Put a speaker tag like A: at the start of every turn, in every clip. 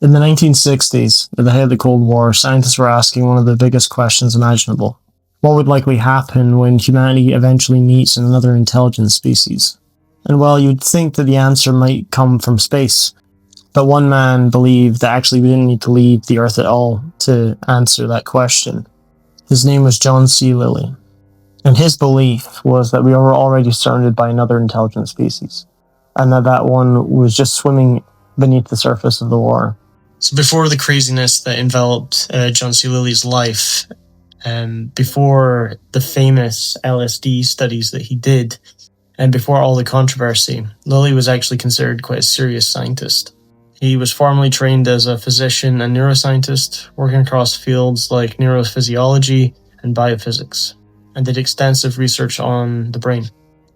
A: In the 1960s, at the height of the Cold War, scientists were asking one of the biggest questions imaginable. What would likely happen when humanity eventually meets another intelligent species? And well, you'd think that the answer might come from space, but one man believed that actually we didn't need to leave the Earth at all to answer that question. His name was John C. Lilly, and his belief was that we were already surrounded by another intelligent species, and that one was just swimming beneath the surface of the water. So before the craziness that enveloped John C. Lilly's life, before the famous LSD studies that he did, and before all the controversy, Lilly was actually considered quite a serious scientist. He was formally trained as a physician and neuroscientist, working across fields like neurophysiology and biophysics, and did extensive research on the brain.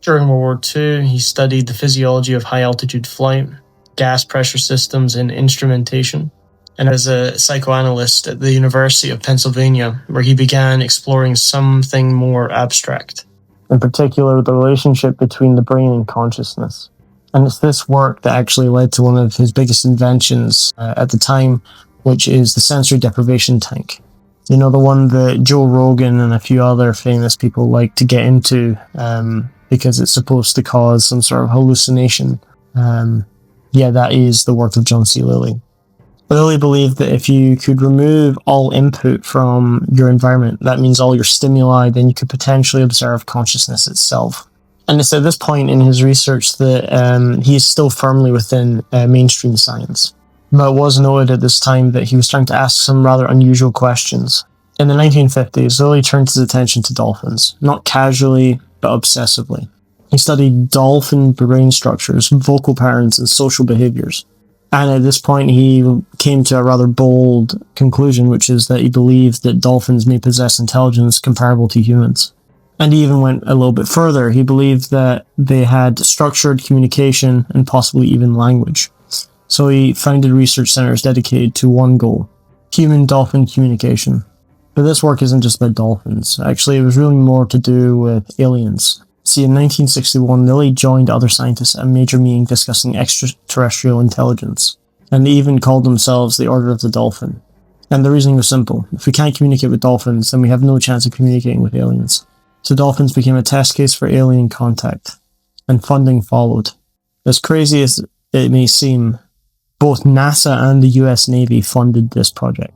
A: During World War II, he studied the physiology of high-altitude flight, gas pressure systems, and instrumentation, and as a psychoanalyst at the University of Pennsylvania, where he began exploring something more abstract. In particular, the relationship between the brain and consciousness. And it's this work that actually led to one of his biggest inventions at the time, which is the sensory deprivation tank. You know, the one that Joe Rogan and a few other famous people like to get into because it's supposed to cause some sort of hallucination. That is the work of John C. Lilly. Lilly believed that if you could remove all input from your environment, that means all your stimuli, then you could potentially observe consciousness itself. And it's at this point in his research that he is still firmly within mainstream science. But it was noted at this time that he was trying to ask some rather unusual questions. In the 1950s, Lilly turned his attention to dolphins, not casually, but obsessively. He studied dolphin brain structures, vocal patterns, and social behaviors. And at this point, he came to a rather bold conclusion, which is that he believed that dolphins may possess intelligence comparable to humans. And he even went a little bit further. He believed that they had structured communication and possibly even language. So he founded research centers dedicated to one goal: human-dolphin communication. But this work isn't just about dolphins. Actually, it was really more to do with aliens. See, in 1961, Lilly joined other scientists at a major meeting discussing extraterrestrial intelligence, and they even called themselves the Order of the Dolphin. And the reasoning was simple: if we can't communicate with dolphins, then we have no chance of communicating with aliens. So dolphins became a test case for alien contact, and funding followed. As crazy as it may seem, both NASA and the US Navy funded this project.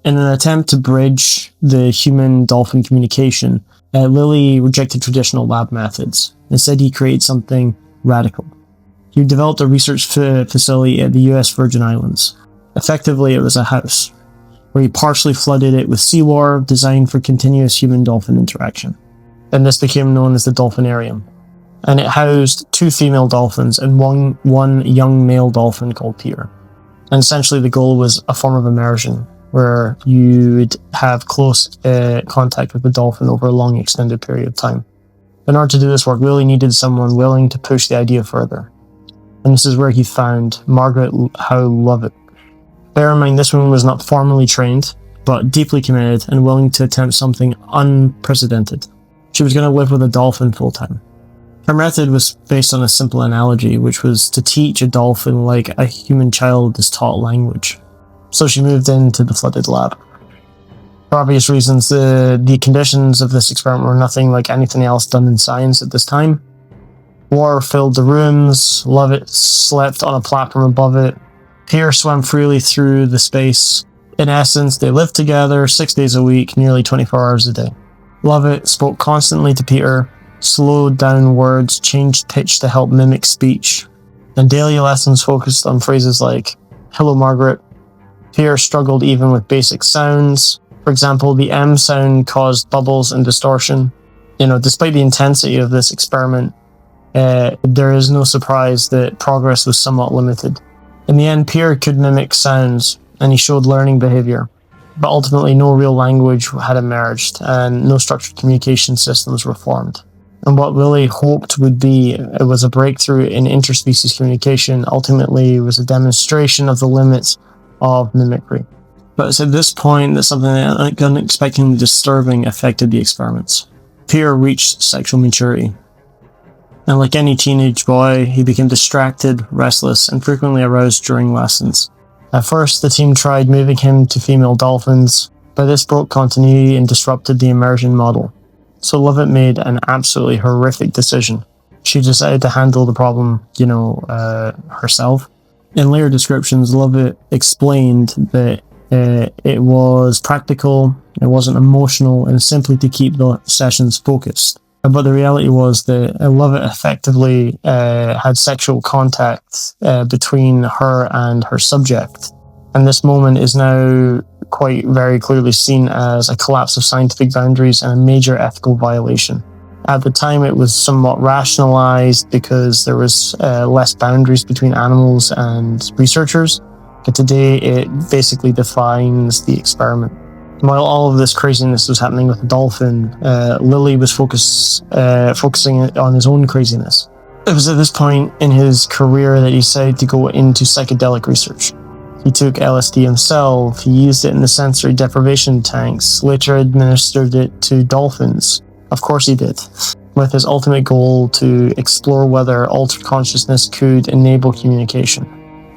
A: In an attempt to bridge the human-dolphin communication, Lilly rejected traditional lab methods. Instead, he created something radical. He developed a research facility at the US Virgin Islands. Effectively, it was a house, where he partially flooded it with seawater designed for continuous human-dolphin interaction. Then this became known as the Dolphinarium, and it housed 2 female dolphins and one young male dolphin called Peter. And essentially the goal was a form of immersion, where you would have close contact with the dolphin over a long extended period of time. In order to do this work, Lilly needed someone willing to push the idea further. And this is where he found Margaret Howe Lovett. Bear in mind, this woman was not formally trained, but deeply committed and willing to attempt something unprecedented. She was going to live with a dolphin full-time. Her method was based on a simple analogy, which was to teach a dolphin like a human child is taught language. So she moved into the flooded lab. For obvious reasons, the conditions of this experiment were nothing like anything else done in science at this time. Water filled the rooms, Lovett slept on a platform above it, Peter swam freely through the space. In essence, they lived together 6 days a week, nearly 24 hours a day. Lovett spoke constantly to Peter, slowed down words, changed pitch to help mimic speech, and daily lessons focused on phrases like, "Hello, Margaret." Peter struggled even with basic sounds. For example, the M sound caused bubbles and distortion. Despite the intensity of this experiment, there is no surprise that progress was somewhat limited. In the end, Peter could mimic sounds, and he showed learning behavior. But ultimately, no real language had emerged, and no structured communication systems were formed. And what Lilly hoped would be was a breakthrough in interspecies communication, ultimately was a demonstration of the limits of mimicry. But it's at this point that something unexpectedly disturbing affected the experiments. Peter reached sexual maturity. And like any teenage boy, he became distracted, restless, and frequently aroused during lessons. At first, the team tried moving him to female dolphins, but this broke continuity and disrupted the immersion model. So Lovett made an absolutely horrific decision. She decided to handle the problem, herself. In later descriptions, Lovett explained that it was practical, it wasn't emotional, and simply to keep the sessions focused. But the reality was that Lovett effectively had sexual contact between her and her subject. And this moment is now quite very clearly seen as a collapse of scientific boundaries and a major ethical violation. At the time, it was somewhat rationalized because there was less boundaries between animals and researchers. But today, it basically defines the experiment. While all of this craziness was happening with the dolphin, Lilly was focusing on his own craziness. It was at this point in his career that he decided to go into psychedelic research. He took LSD himself, he used it in the sensory deprivation tanks, later administered it to dolphins. Of course he did, with his ultimate goal to explore whether altered consciousness could enable communication.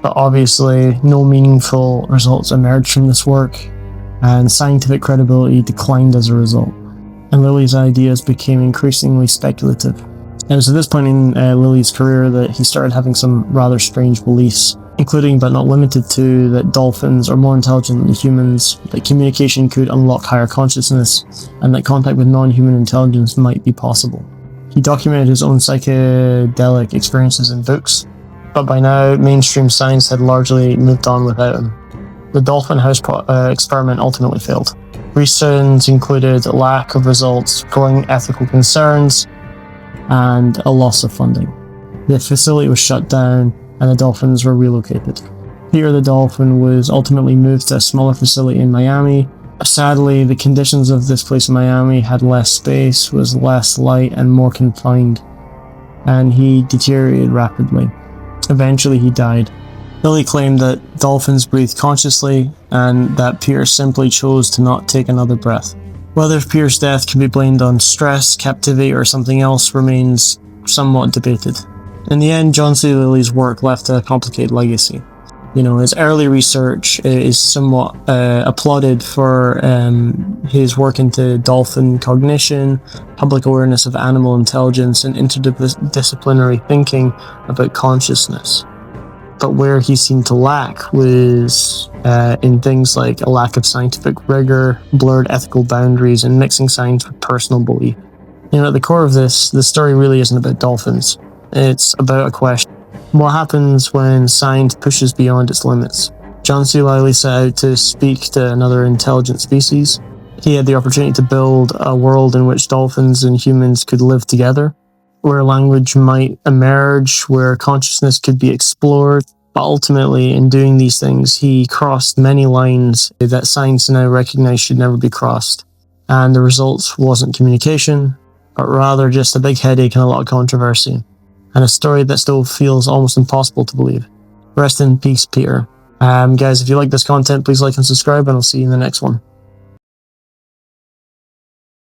A: But obviously, no meaningful results emerged from this work, and scientific credibility declined as a result, and Lilly's ideas became increasingly speculative. It was at this point in Lilly's career that he started having some rather strange beliefs, including but not limited to that dolphins are more intelligent than humans, that communication could unlock higher consciousness, and that contact with non-human intelligence might be possible. He documented his own psychedelic experiences in books, but by now mainstream science had largely moved on without him. The dolphin house experiment ultimately failed. Reasons included a lack of results, growing ethical concerns, and a loss of funding. The facility was shut down, and the dolphins were relocated. Peter the dolphin was ultimately moved to a smaller facility in Miami. Sadly, the conditions of this place in Miami had less space, was less light, and more confined, and he deteriorated rapidly. Eventually, he died. Lilly claimed that dolphins breathe consciously, and that Peter simply chose to not take another breath. Whether Peter's death can be blamed on stress, captivity, or something else remains somewhat debated. In the end, John C. Lilly's work left a complicated legacy. His early research is somewhat applauded for his work into dolphin cognition, public awareness of animal intelligence, and interdisciplinary thinking about consciousness. But where he seemed to lack was in things like a lack of scientific rigor, blurred ethical boundaries, and mixing science with personal belief. At the core of this, the story really isn't about dolphins. It's about a question. What happens when science pushes beyond its limits? John C. Lilly set out to speak to another intelligent species. He had the opportunity to build a world in which dolphins and humans could live together, where language might emerge, where consciousness could be explored. But ultimately, in doing these things, he crossed many lines that science now recognizes should never be crossed. And the results wasn't communication, but rather just a big headache and a lot of controversy. And a story that still feels almost impossible to believe. Rest in peace, Peter. Guys, if you like this content, please like and subscribe, and I'll see you in the next one.